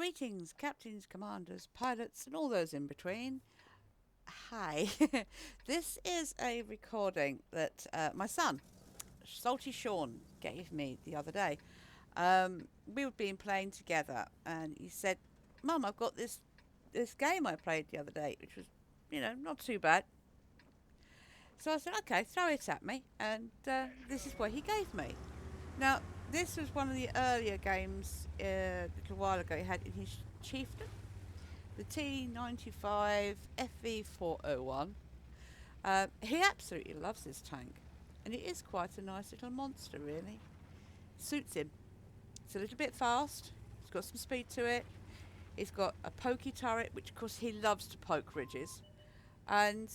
Greetings, captains, commanders, pilots, and all those in between. Hi. This is a recording that my son, Salty Sean, gave me the other day. We were been playing together, and he said, "Mum, I've got this game I played the other day, which was, not too bad." So I said, "Okay, throw it at me," and this is what he gave me. Now, this was one of the earlier games a little while ago. He had in his Chieftain, the T95 FV4201. He absolutely loves this tank, and it is quite a nice little monster, really. Suits him. It's a little bit fast. It's got some speed to it. It's got a pokey turret, which of course he loves to poke ridges, and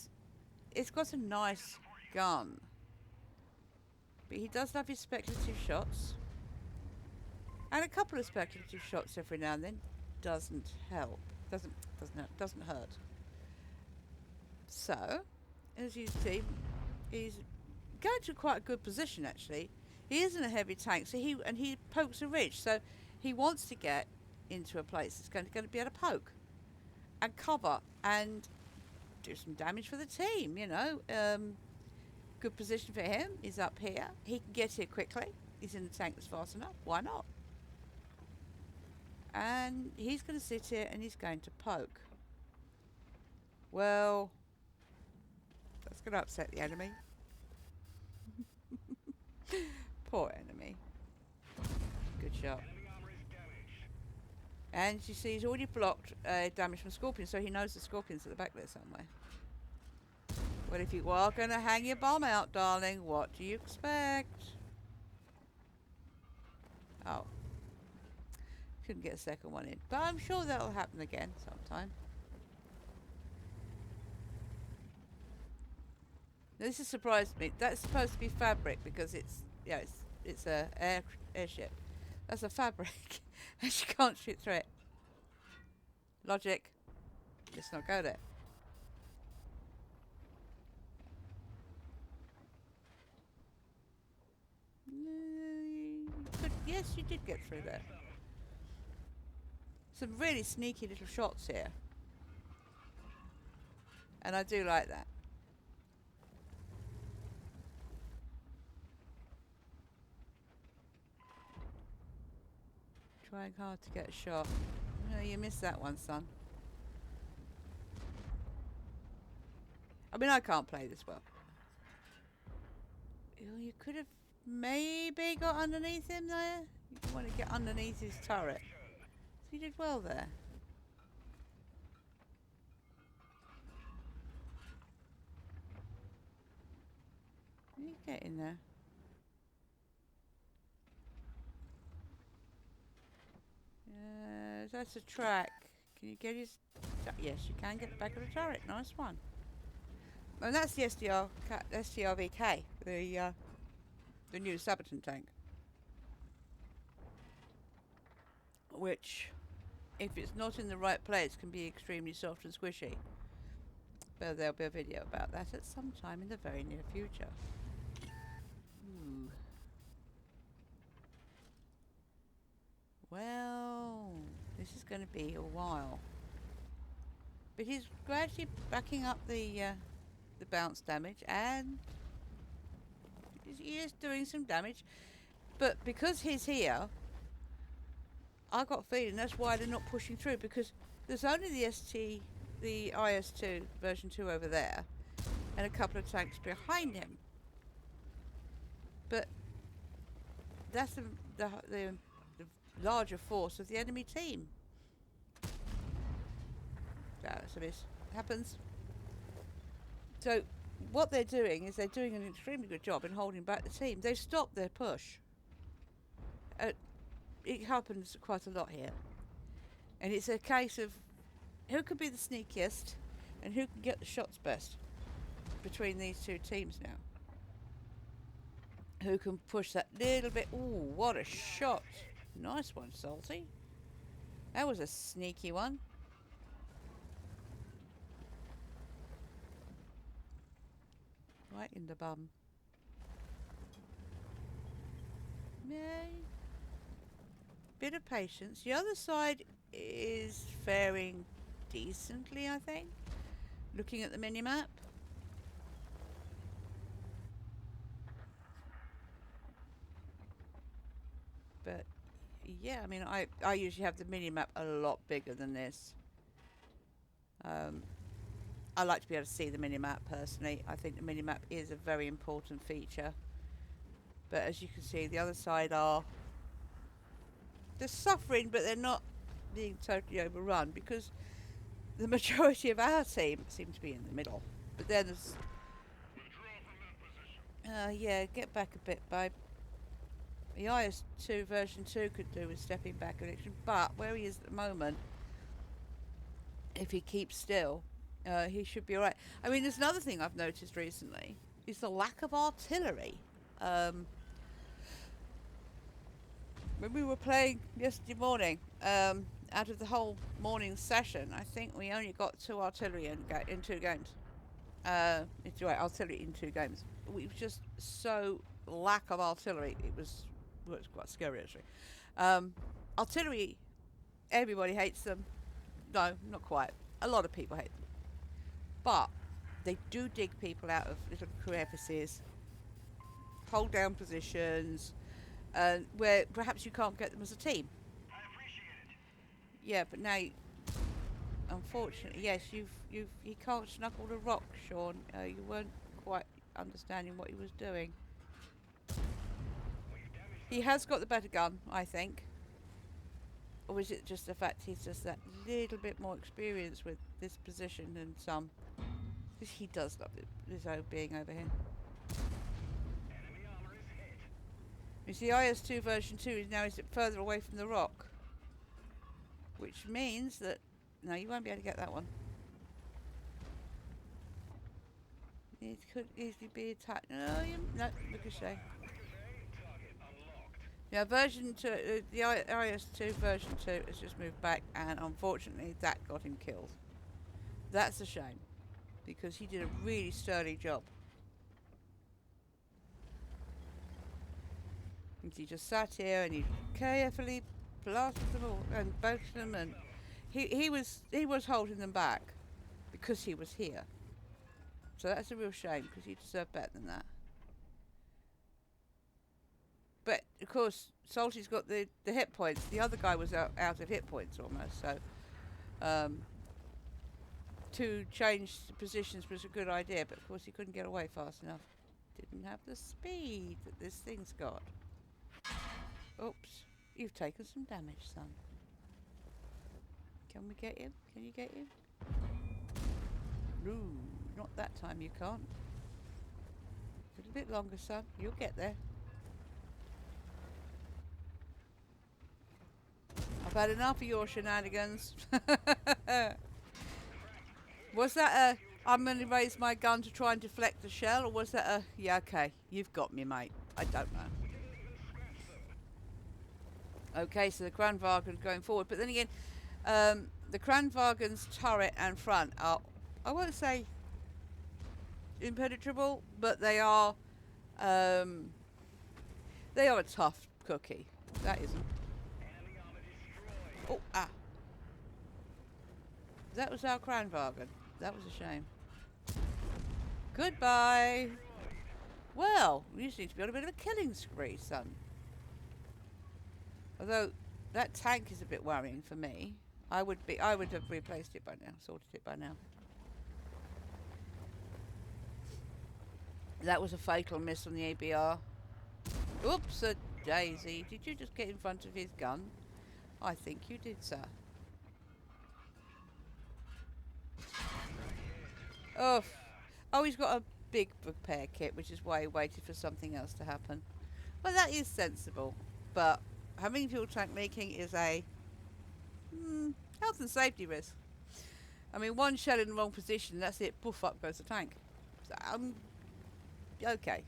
it's got a nice gun. But he does love his speculative shots, and a couple of speculative shots every now and then doesn't help. Doesn't hurt. So, as you see, he's going to quite a good position actually. He isn't a heavy tank, so he pokes a ridge, so he wants to get into a place that's going to be able to poke and cover and do some damage for the team. Good position for him. He's up here. He can get here quickly. He's in the tank that's fast enough. Why not? And he's going to sit here and he's going to poke. Well, that's going to upset the enemy. Poor enemy. Good shot. And you see he's already blocked damage from scorpions, so he knows the scorpion's at the back there somewhere. Well, if you are going to hang your bomb out, darling, what do you expect? Oh. Couldn't get a second one in. But I'm sure that'll happen again sometime. Now, this has surprised me. That's supposed to be fabric because it's a airship. That's a fabric. And she can't shoot through it. Logic. Let's not go there. Yes, you did get through there. Some really sneaky little shots here. And I do like that. Trying hard to get a shot. No, you missed that one, son. I mean, I can't play this well. You could have maybe got underneath him there. You want to get underneath his turret. So you did well there. You get in there. That's a track. Can you get his... Yes, you can get the back of the turret. Nice one. And that's the STRVK, the new Sabaton tank. Which, if it's not in the right place, can be extremely soft and squishy. But there'll be a video about that at some time in the very near future. Ooh. Well, this is going to be a while. But he's gradually backing up the bounce damage, and he is doing some damage. But because he's here, I got a feeling that's why they're not pushing through, because there's only the IS2 version 2 over there, and a couple of tanks behind him. But that's the larger force of the enemy team. So this happens. So what they're doing is they're doing an extremely good job in holding back the team. They've stopped their push. It happens quite a lot here. And it's a case of who can be the sneakiest and who can get the shots best between these two teams now. Who can push that little bit. Ooh, what a shot. Nice one, Salty. That was a sneaky one. Right in the bum. Yay. bit of patience. The other side is faring decently, I think. Looking at the mini-map. But yeah, I mean, I usually have the mini-map a lot bigger than this. I like to be able to see the mini-map personally. I think the mini-map is a very important feature. But as you can see, the other side they're suffering, but they're not being totally overrun because the majority of our team seem to be in the middle. But then there's... yeah, get back a bit, babe. The IS2 version 2 could do with stepping back a bit, but where he is at the moment, if he keeps still, he should be alright. I mean, there's another thing I've noticed recently, is the lack of artillery. When we were playing yesterday morning, out of the whole morning session, I think we only got 2 artillery in 2 games. Artillery in 2 games. We were just so lack of artillery. It was quite scary actually. Artillery, everybody hates them. No, not quite. A lot of people hate them. But they do dig people out of little crevices, hold down positions, where perhaps you can't get them as a team. I appreciate it. Yeah, but now, unfortunately, yes, you can't snuggle the rock, Sean. You weren't quite understanding what he was doing. He has got the better gun, I think. Or is it just the fact he's just that little bit more experienced with this position than some? Because he does love his own being over here. Enemy armor is hit. You see, IS2 version 2 is now further away from the rock. Which means that... No, you won't be able to get that one. It could easily be attacked. No, ricochet. Yeah, version 2, the IS2 version 2 has just moved back, and unfortunately that got him killed. That's a shame, because he did a really sturdy job. And he just sat here and he carefully blasted them all, and both of them, and he was holding them back because he was here. So that's a real shame, because he deserved better than that. But, of course, Salty's got the hit points. The other guy was out of hit points almost, so... to change the positions was a good idea, but of course he couldn't get away fast enough. Didn't have the speed that this thing's got. Oops. You've taken some damage, son. Can we get him? Can you get him? No, not that time you can't. A little bit longer, son. You'll get there. I've had enough of your shenanigans. Was that a, I'm going to raise my gun to try and deflect the shell, or was that a, yeah, okay, you've got me, mate? I don't know. Okay, so the Kranwagen's going forward, but then again, the Kranwagen's turret and front are, I won't say impenetrable, but they are a tough cookie. That isn't. Oh, ah. That was our Kranwagen. That was a shame. Goodbye. Well, we just need to be on a bit of a killing spree, son. Although that tank is a bit worrying for me. I would have replaced it by now, sorted it by now. That was a fatal miss on the ABR. Oops, a daisy. Did you just get in front of his gun? I think you did, sir. Oh, he's got a big repair kit, which is why he waited for something else to happen. Well, that is sensible, but having fuel tank leaking is a health and safety risk. I mean, one shell in the wrong position, that's it, poof, up goes the tank. So, okay.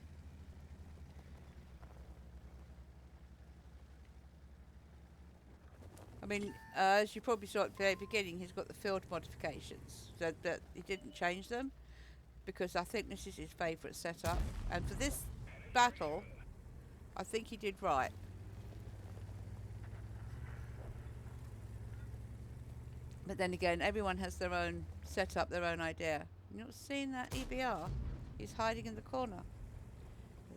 I mean, as you probably saw at the very beginning, he's got the field modifications. So that he didn't change them, because I think this is his favourite setup. And for this battle, I think he did right. But then again, everyone has their own setup, their own idea. You not seen that EBR? He's hiding in the corner.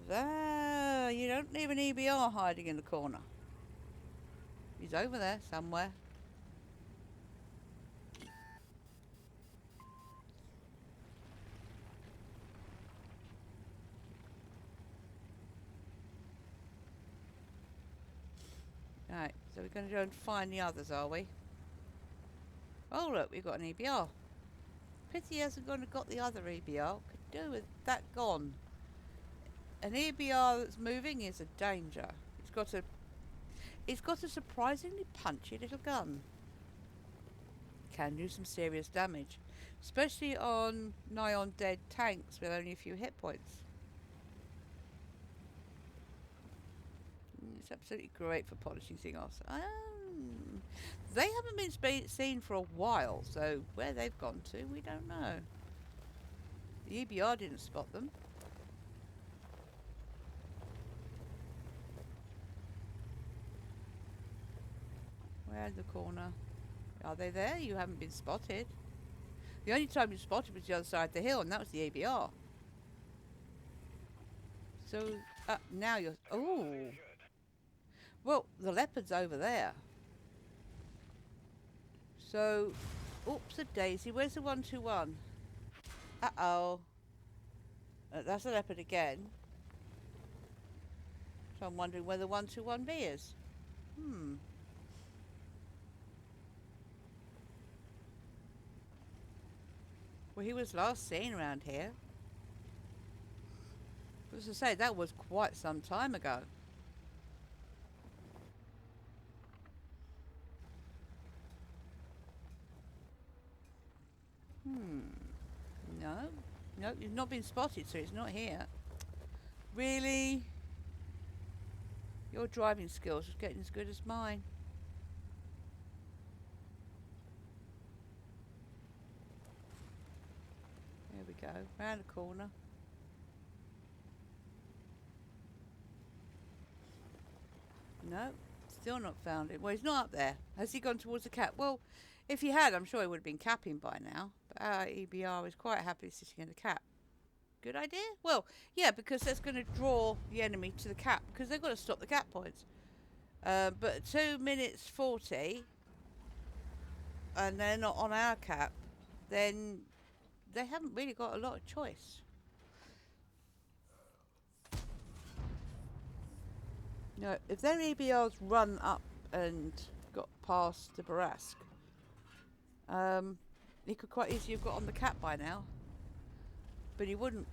There, you don't leave an EBR hiding in the corner. He's over there somewhere. Right, so we're going to go and find the others, are we? Oh look, we've got an EBR. Pity he hasn't gone and got the other EBR. Could do with that gone. An EBR that's moving is a danger. It's got a surprisingly punchy little gun. Can do some serious damage, especially on nigh on dead tanks with only a few hit points. It's absolutely great for polishing things off. They haven't been seen for a while, so where they've gone to, we don't know. The EBR didn't spot them. Where in the corner? Are they there? You haven't been spotted. The only time you spotted was the other side of the hill, and that was the EBR. So, now you're... Oh! Well, the leopard's over there. So, oops a daisy. Where's the 121? Uh-oh. That's a leopard again. So I'm wondering where the 121B is. Well, he was last seen around here. As I say, that was quite some time ago. No. No, he's not been spotted, so he's not here. Really? Your driving skills are getting as good as mine. There we go. Round the corner. No, still not found him. Well, he's not up there. Has he gone towards the cap? Well, if he had, I'm sure he would have been capping by now. But our EBR is quite happily sitting in the cap. Good idea? Well, yeah, because that's going to draw the enemy to the cap, because they've got to stop the cap points. But 2 minutes 40, and they're not on our cap, then they haven't really got a lot of choice. No, if their EBRs run up and got past the Barask, he could quite easily have got on the cap by now. But he wouldn't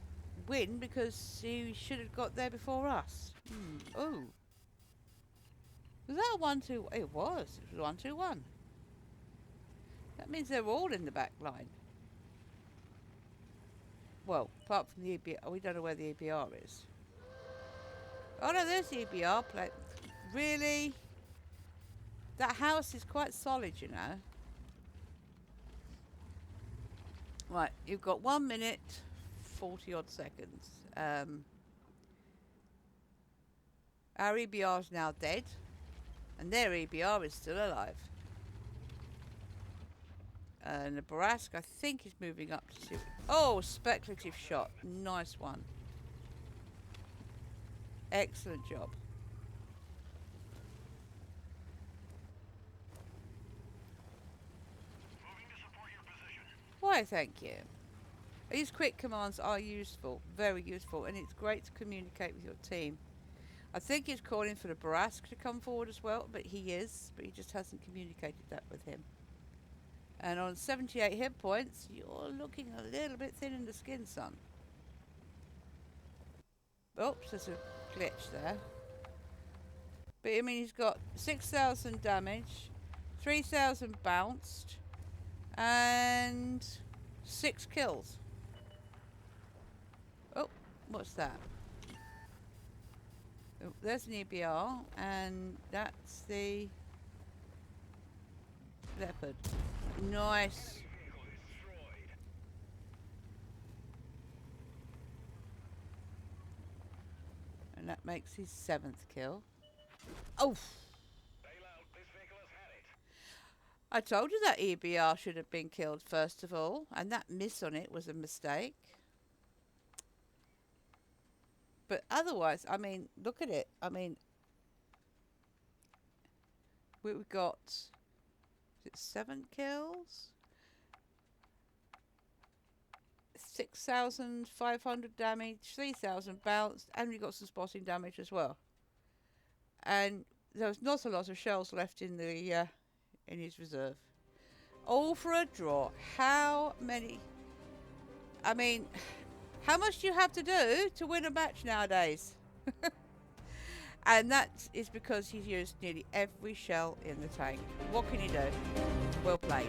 win because he should have got there before us. Oh. Was that a 1-2? It was. It was 1-2-1. That means they're all in the back line. Well, apart from the EBR. We don't know where the EBR is. Oh no, there's the EBR plate. Really? That house is quite solid, you know. Right, you've got 1 minute, 40 odd seconds. Our EBR is now dead, and their EBR is still alive. And the Barask, I think, is moving up to see. Oh, speculative shot. Nice one. Excellent job. Why, thank you. These quick commands are useful, very useful, and it's great to communicate with your team. I think he's calling for the Barask to come forward as well, but he just hasn't communicated that with him. And on 78 hit points, you're looking a little bit thin in the skin, son. Oops, there's a glitch there. But I mean, he's got 6,000 damage, 3,000 bounced, and 6 kills. Oh, what's that? Oh, there's an EBR, and that's the leopard. Nice. And that makes his 7th kill. Oh! I told you that EBR should have been killed first of all, and that miss on it was a mistake. But otherwise, I mean, look at it. I mean, we've got, is it 7 kills? 6,500 damage, 3,000 bounce, and we got some spotting damage as well. And there was not a lot of shells left in the in his reserve. All for a draw. How many? I mean, how much do you have to do to win a match nowadays? And that is because he's used nearly every shell in the tank. What can you do? Well played.